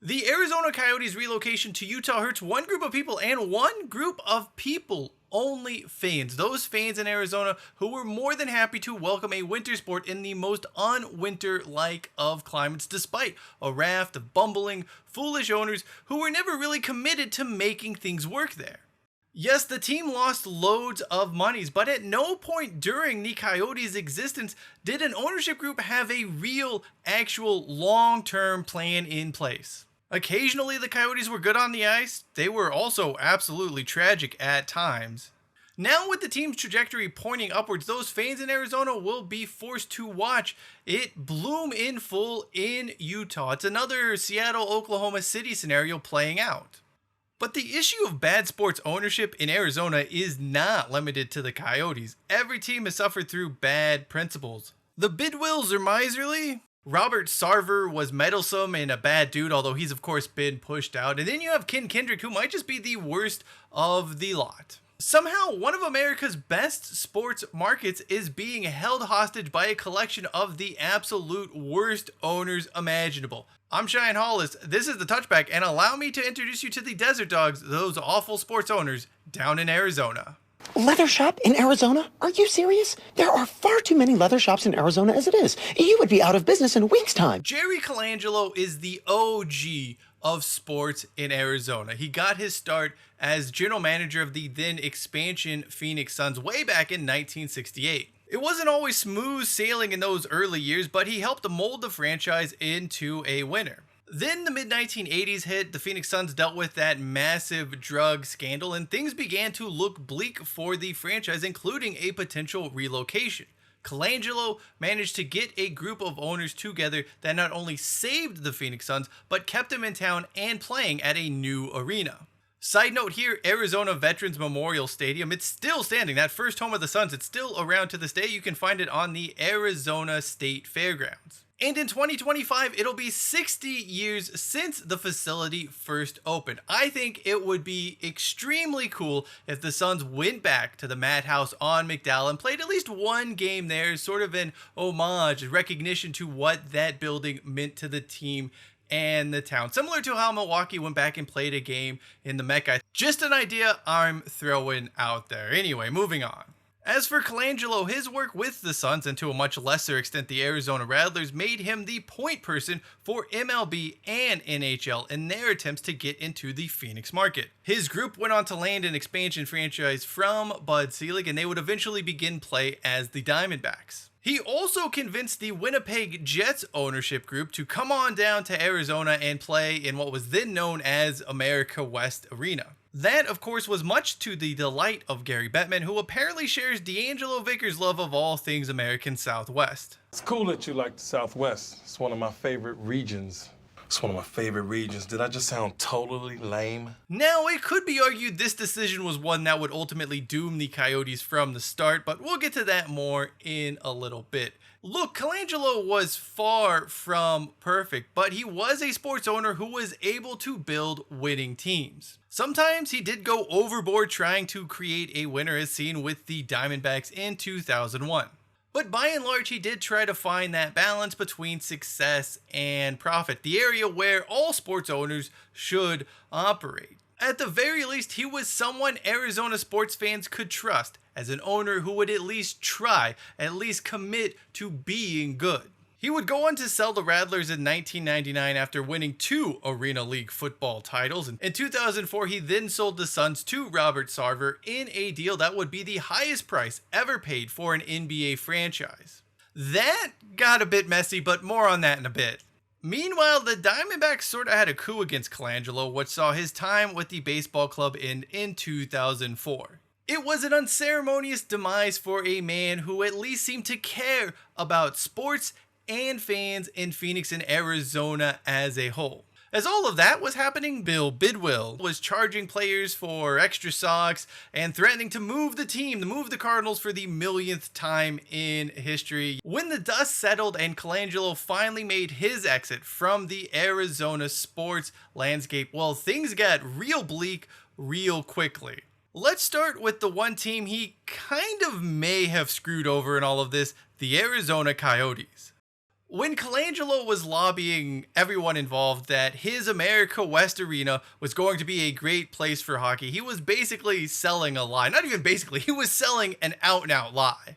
The Arizona Coyotes relocation to Utah hurts one group of people and one group of people only: fans. Those fans in Arizona who were more than happy to welcome a winter sport in the most unwinter-like of climates, despite a raft of bumbling, foolish owners who were never really committed to making things work there. Yes, the team lost loads of monies, but at no point during the Coyotes' existence did an ownership group have a real, actual, long-term plan in place. Occasionally, the Coyotes were good on the ice. They were also absolutely tragic at times. Now, with the team's trajectory pointing upwards, those fans in Arizona will be forced to watch it bloom in full in Utah. It's another Seattle, Oklahoma City scenario playing out. But the issue of bad sports ownership in Arizona is not limited to the Coyotes. Every team has suffered through bad principles. The Bidwells are miserly. Robert Sarver was meddlesome and a bad dude, although he's of course been pushed out. And then you have Kendrick, who might just be the worst of the lot. Somehow, one of America's best sports markets is being held hostage by a collection of the absolute worst owners imaginable. I'm Cheyenne Hollis, this is the Touchback, and allow me to introduce you to the Desert Dogs, those awful sports owners down in Arizona. Leather shop in Arizona? Are you serious? There are far too many leather shops in Arizona as it is. You would be out of business in a week's time. Jerry Colangelo is the OG of sports in Arizona. He got his start as general manager of the then expansion Phoenix Suns way back in 1968. It wasn't always smooth sailing in those early years, but he helped mold the franchise into a winner. Then the mid-1980s hit, the Phoenix Suns dealt with that massive drug scandal, and things began to look bleak for the franchise, including a potential relocation. Colangelo managed to get a group of owners together that not only saved the Phoenix Suns, but kept them in town and playing at a new arena. Side note here, Arizona Veterans Memorial Stadium, it's still standing. That first home of the Suns, it's still around to this day. You can find it on the Arizona State Fairgrounds. And in 2025, it'll be 60 years since the facility first opened. I think it would be extremely cool if the Suns went back to the Madhouse on McDowell and played at least one game there, sort of an homage, recognition to what that building meant to the team and the town. Similar to how Milwaukee went back and played a game in the Mecca. Just an idea I'm throwing out there. Anyway, moving on. As for Colangelo, his work with the Suns, and to a much lesser extent the Arizona Rattlers, made him the point person for MLB and NHL in their attempts to get into the Phoenix market. His group went on to land an expansion franchise from Bud Selig, and they would eventually begin play as the Diamondbacks. He also convinced the Winnipeg Jets ownership group to come on down to Arizona and play in what was then known as America West Arena. That, of course, was much to the delight of Gary Bettman, who apparently shares D'Angelo Vickers' love of all things American Southwest. It's cool that you like the Southwest. It's one of my favorite regions. Did I just sound totally lame? Now, it could be argued this decision was one that would ultimately doom the Coyotes from the start, but we'll get to that more in a little bit. Look, Colangelo was far from perfect, but he was a sports owner who was able to build winning teams. Sometimes he did go overboard trying to create a winner, as seen with the Diamondbacks in 2001. But by and large, he did try to find that balance between success and profit, the area where all sports owners should operate. At the very least, he was someone Arizona sports fans could trust as an owner who would at least try, at least commit to being good. He would go on to sell the Rattlers in 1999 after winning 2 Arena League football titles. In 2004, he then sold the Suns to Robert Sarver in a deal that would be the highest price ever paid for an NBA franchise. That got a bit messy, but more on that in a bit. Meanwhile, the Diamondbacks sort of had a coup against Colangelo, which saw his time with the baseball club end in 2004. It was an unceremonious demise for a man who at least seemed to care about sports and fans in Phoenix and Arizona as a whole. As all of that was happening, Bill Bidwell was charging players for extra socks and threatening to move the Cardinals for the millionth time in history. When the dust settled and Colangelo finally made his exit from the Arizona sports landscape, well, things got real bleak real quickly. Let's start with the one team he kind of may have screwed over in all of this, the Arizona Coyotes. When Colangelo was lobbying everyone involved that his America West Arena was going to be a great place for hockey, he was basically selling a lie. Not even basically, he was selling an out and out lie.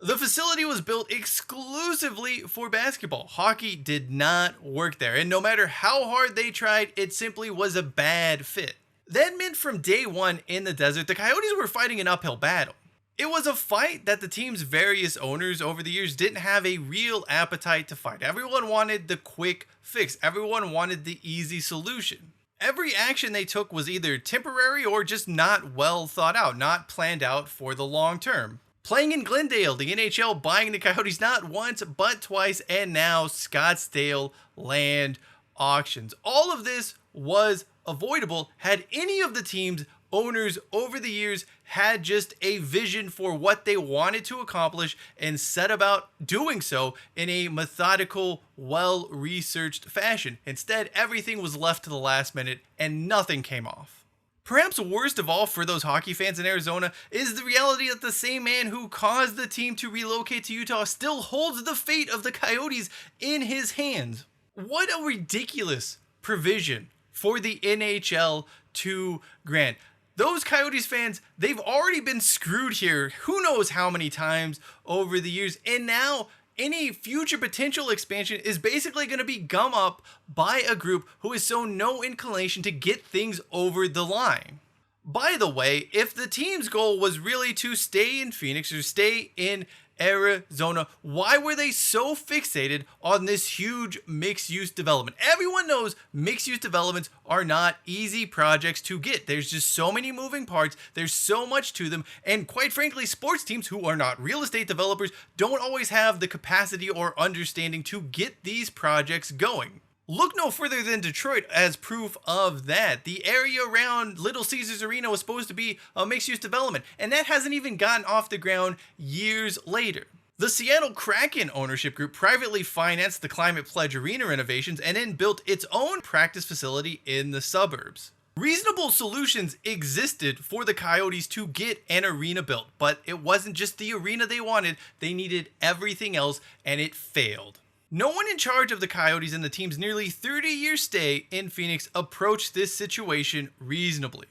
The facility was built exclusively for basketball. Hockey did not work there, and no matter how hard they tried, it simply was a bad fit. That meant from day one in the desert, the Coyotes were fighting an uphill battle. It was a fight that the team's various owners over the years didn't have a real appetite to fight. Everyone wanted the quick fix. Everyone wanted the easy solution. Every action they took was either temporary or just not well thought out, not planned out for the long term. Playing in Glendale, the NHL buying the Coyotes not once but twice, and now Scottsdale land auctions. All of this was avoidable had any of the team's owners over the years had just a vision for what they wanted to accomplish and set about doing so in a methodical, well-researched fashion. Instead, everything was left to the last minute and nothing came off. Perhaps worst of all for those hockey fans in Arizona is the reality that the same man who caused the team to relocate to Utah still holds the fate of the Coyotes in his hands. What a ridiculous provision for the NHL to grant. Those Coyotes fans, they've already been screwed here who knows how many times over the years, and now any future potential expansion is basically going to be gum up by a group who has shown no inclination to get things over the line. By the way, if the team's goal was really to stay in Phoenix or stay in Arizona, why were they so fixated on this huge mixed-use development? Everyone knows mixed-use developments are not easy projects to get. There's just so many moving parts, there's so much to them, and quite frankly, sports teams who are not real estate developers don't always have the capacity or understanding to get these projects going. Look no further than Detroit as proof of that. The area around Little Caesars Arena was supposed to be a mixed-use development, and that hasn't even gotten off the ground years later. The Seattle Kraken ownership group privately financed the Climate Pledge Arena renovations and then built its own practice facility in the suburbs. Reasonable solutions existed for the Coyotes to get an arena built, but it wasn't just the arena they wanted, they needed everything else, and it failed. No one in charge of the Coyotes and the team's nearly 30-year stay in Phoenix approached this situation reasonably.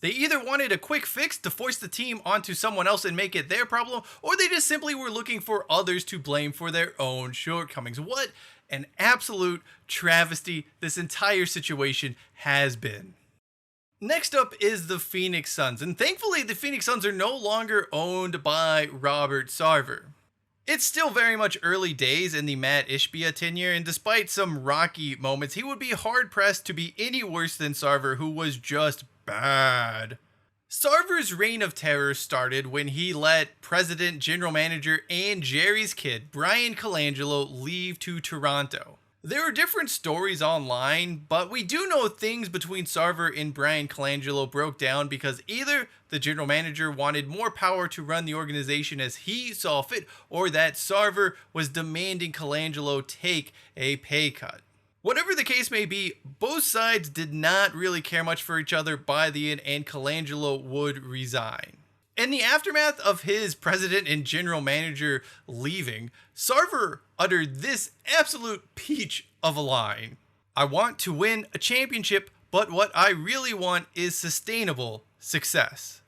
They either wanted a quick fix to force the team onto someone else and make it their problem, or they just simply were looking for others to blame for their own shortcomings. What an absolute travesty this entire situation has been. Next up is the Phoenix Suns, and thankfully the Phoenix Suns are no longer owned by Robert Sarver. It's still very much early days in the Matt Ishbia tenure, and despite some rocky moments, he would be hard-pressed to be any worse than Sarver, who was just bad. Sarver's reign of terror started when he let president, general manager, and Jerry's kid, Brian Colangelo, leave to Toronto. There are different stories online, but we do know things between Sarver and Brian Colangelo broke down because either the general manager wanted more power to run the organization as he saw fit, or that Sarver was demanding Colangelo take a pay cut. Whatever the case may be, both sides did not really care much for each other by the end, and Colangelo would resign. In the aftermath of his president and general manager leaving, Sarver uttered this absolute peach of a line. "I want to win a championship, but what I really want is sustainable success."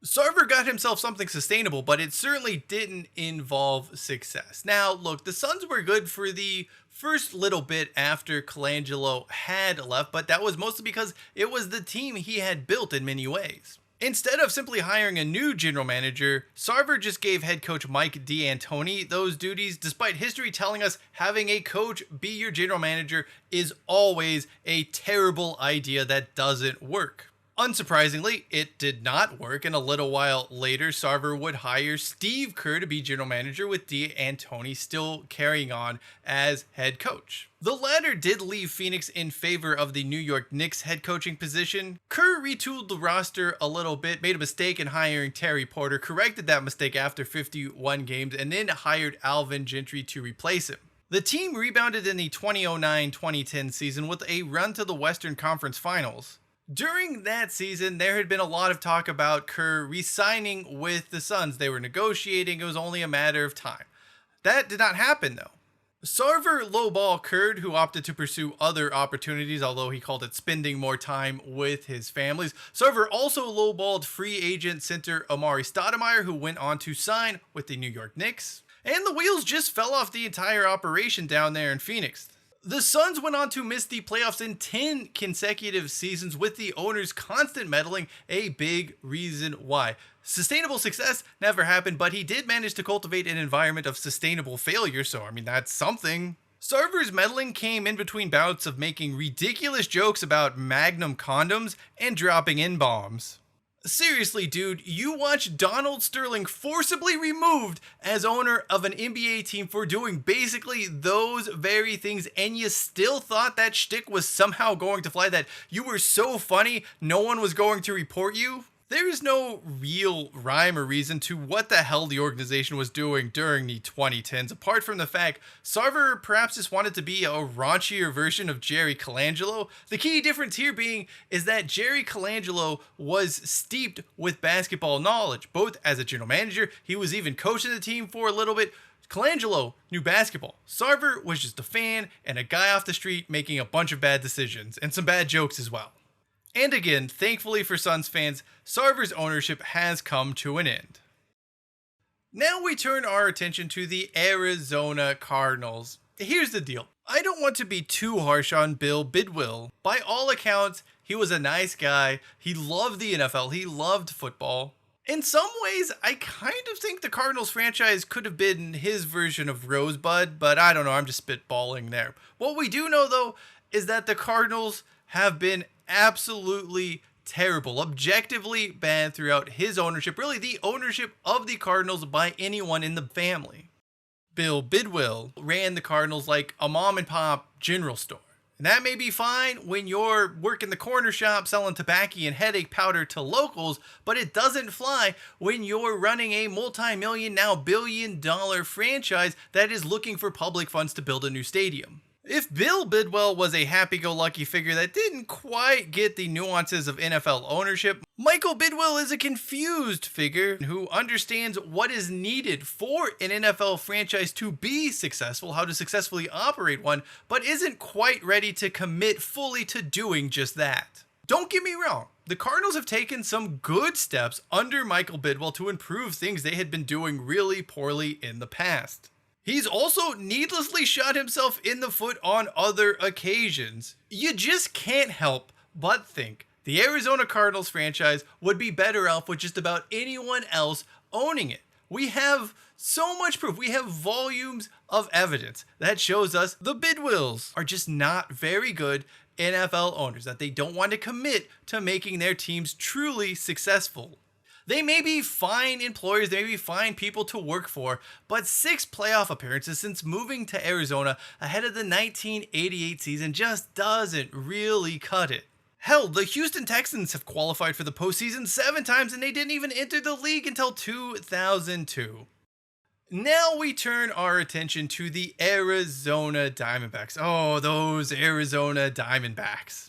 Sarver got himself something sustainable, but it certainly didn't involve success. Now, look, the Suns were good for the first little bit after Colangelo had left, but that was mostly because it was the team he had built in many ways. Instead of simply hiring a new general manager, Sarver just gave head coach Mike D'Antoni those duties, despite history telling us having a coach be your general manager is always a terrible idea that doesn't work. Unsurprisingly, it did not work, and a little while later, Sarver would hire Steve Kerr to be general manager, with D'Antoni still carrying on as head coach. The latter did leave Phoenix in favor of the New York Knicks head coaching position. Kerr retooled the roster a little bit, made a mistake in hiring Terry Porter, corrected that mistake after 51 games, and then hired Alvin Gentry to replace him. The team rebounded in the 2009-2010 season with a run to the Western Conference Finals. During that season, there had been a lot of talk about Kerr re-signing with the Suns. They were negotiating. It was only a matter of time. That did not happen, though. Sarver lowball Kurd, who opted to pursue other opportunities, although he called it spending more time with his families. Sarver also lowballed free agent center Amari Stoudemire, who went on to sign with the New York Knicks. And the wheels just fell off the entire operation down there in Phoenix. The Suns went on to miss the playoffs in 10 consecutive seasons, with the owners' constant meddling a big reason why. Sustainable success never happened, but he did manage to cultivate an environment of sustainable failure, so I mean, that's something. Sarver's meddling came in between bouts of making ridiculous jokes about Magnum condoms and dropping in-bombs. Seriously, dude, you watch Donald Sterling forcibly removed as owner of an NBA team for doing basically those very things, and you still thought that shtick was somehow going to fly, that you were so funny no one was going to report you? There is no real rhyme or reason to what the hell the organization was doing during the 2010s, apart from the fact Sarver perhaps just wanted to be a raunchier version of Jerry Colangelo. The key difference here being is that Jerry Colangelo was steeped with basketball knowledge, both as a general manager, he was even coaching the team for a little bit. Colangelo knew basketball. Sarver was just a fan and a guy off the street making a bunch of bad decisions, and some bad jokes as well. And again, thankfully for Suns fans, Sarver's ownership has come to an end. Now we turn our attention to the Arizona Cardinals. Here's the deal. I don't want to be too harsh on Bill Bidwell. By all accounts, he was a nice guy. He loved the NFL. He loved football. In some ways, I kind of think the Cardinals franchise could have been his version of Rosebud, but I don't know, I'm just spitballing there. What we do know, though, is that the Cardinals have been absolutely terrible, objectively bad throughout his ownership, really the ownership of the Cardinals by anyone in the family. Bill Bidwell ran the Cardinals like a mom and pop general store. And that may be fine when you're working the corner shop selling tobacco and headache powder to locals, but it doesn't fly when you're running a multi-million, now billion-dollar franchise that is looking for public funds to build a new stadium. If Bill Bidwell was a happy-go-lucky figure that didn't quite get the nuances of NFL ownership, Michael Bidwell is a confused figure who understands what is needed for an NFL franchise to be successful, how to successfully operate one, but isn't quite ready to commit fully to doing just that. Don't get me wrong, the Cardinals have taken some good steps under Michael Bidwell to improve things they had been doing really poorly in the past. He's also needlessly shot himself in the foot on other occasions. You just can't help but think the Arizona Cardinals franchise would be better off with just about anyone else owning it. We have so much proof. We have volumes of evidence that shows us the Bidwells are just not very good NFL owners, that they don't want to commit to making their teams truly successful. They may be fine employers, they may be fine people to work for, but 6 playoff appearances since moving to Arizona ahead of the 1988 season just doesn't really cut it. Hell, the Houston Texans have qualified for the postseason 7 times and they didn't even enter the league until 2002. Now we turn our attention to the Arizona Diamondbacks. Oh, those Arizona Diamondbacks.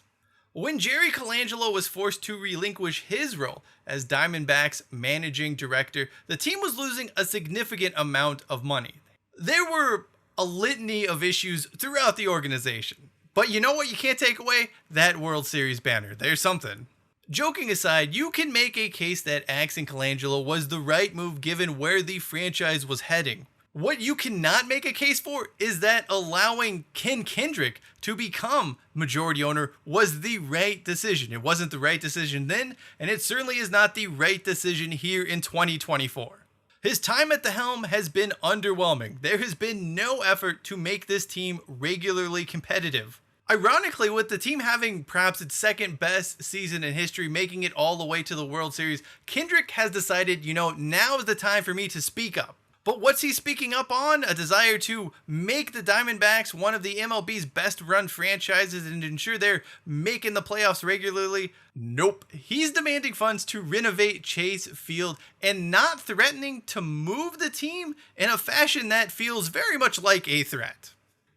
When Jerry Colangelo was forced to relinquish his role as Diamondbacks managing director, the team was losing a significant amount of money. There were a litany of issues throughout the organization. But you know what you can't take away? That World Series banner. There's something. Joking aside, you can make a case that axing Colangelo was the right move given where the franchise was heading. What you cannot make a case for is that allowing Kendrick to become majority owner was the right decision. It wasn't the right decision then, and it certainly is not the right decision here in 2024. His time at the helm has been underwhelming. There has been no effort to make this team regularly competitive. Ironically, with the team having perhaps its second best season in history, making it all the way to the World Series, Kendrick has decided, now is the time for me to speak up. But what's he speaking up on? A desire to make the Diamondbacks one of the MLB's best run franchises and ensure they're making the playoffs regularly? Nope. He's demanding funds to renovate Chase Field and not threatening to move the team in a fashion that feels very much like a threat.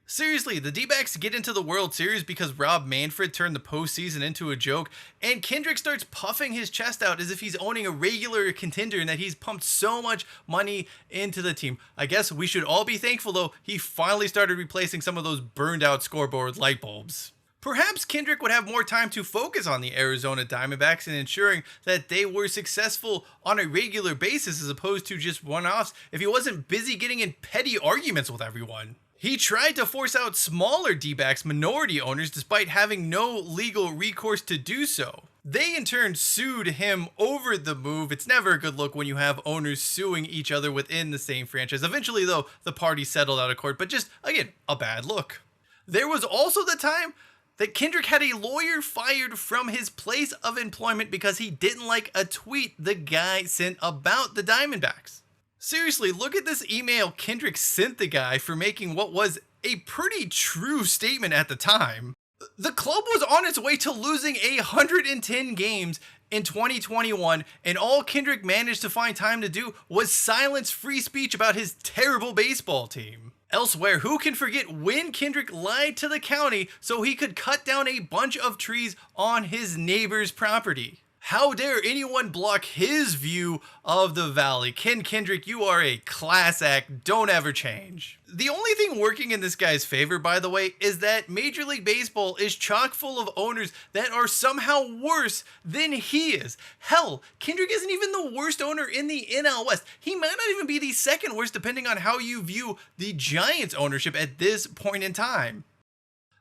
Seriously, the D-backs get into the World Series because Rob Manfred turned the postseason into a joke, and Kendrick starts puffing his chest out as if he's owning a regular contender and that he's pumped so much money into the team. I guess we should all be thankful, though, he finally started replacing some of those burned out scoreboard light bulbs. Perhaps Kendrick would have more time to focus on the Arizona Diamondbacks and ensuring that they were successful on a regular basis as opposed to just one-offs if he wasn't busy getting in petty arguments with everyone. He tried to force out smaller D-backs minority owners despite having no legal recourse to do so. They in turn sued him over the move. It's never a good look when you have owners suing each other within the same franchise. Eventually, though, the party settled out of court, but just, again, a bad look. There was also the time that Kendrick had a lawyer fired from his place of employment because he didn't like a tweet the guy sent about the Diamondbacks. Seriously, look at this email Kendrick sent the guy for making what was a pretty true statement at the time. The club was on its way to losing 110 games in 2021, and all Kendrick managed to find time to do was silence free speech about his terrible baseball team. Elsewhere, who can forget when Kendrick lied to the county so he could cut down a bunch of trees on his neighbor's property? How dare anyone block his view of the valley? Ken Kendrick, you are a class act. Don't ever change. The only thing working in this guy's favor, by the way, is that Major League Baseball is chock full of owners that are somehow worse than he is. Hell, Kendrick isn't even the worst owner in the NL West. He might not even be the second worst, depending on how you view the Giants' ownership at this point in time.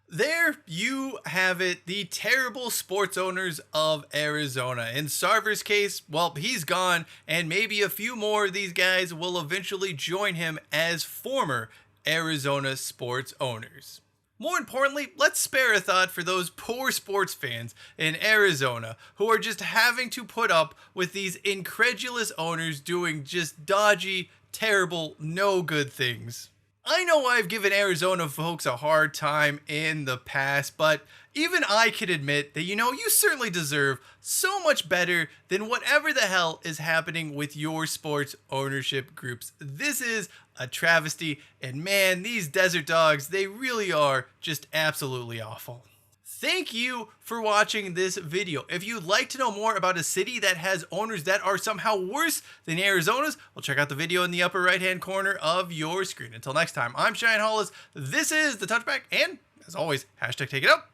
There you have it, the terrible sports owners of Arizona. In Sarver's case, well, he's gone, and maybe a few more of these guys will eventually join him as former Arizona sports owners. More importantly, let's spare a thought for those poor sports fans in Arizona who are just having to put up with these incredulous owners doing just dodgy, terrible, no good things. I know I've given Arizona folks a hard time in the past, but even I can admit that, you certainly deserve so much better than whatever the hell is happening with your sports ownership groups. This is a travesty, and man, these desert dogs, they really are just absolutely awful. Thank you for watching this video. If you'd like to know more about a city that has owners that are somehow worse than Arizona's, well, check out the video in the upper right-hand corner of your screen. Until next time, I'm Cheyenne Hollis. This is The Touchback, and as always, hashtag take it up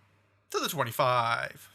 to the 25.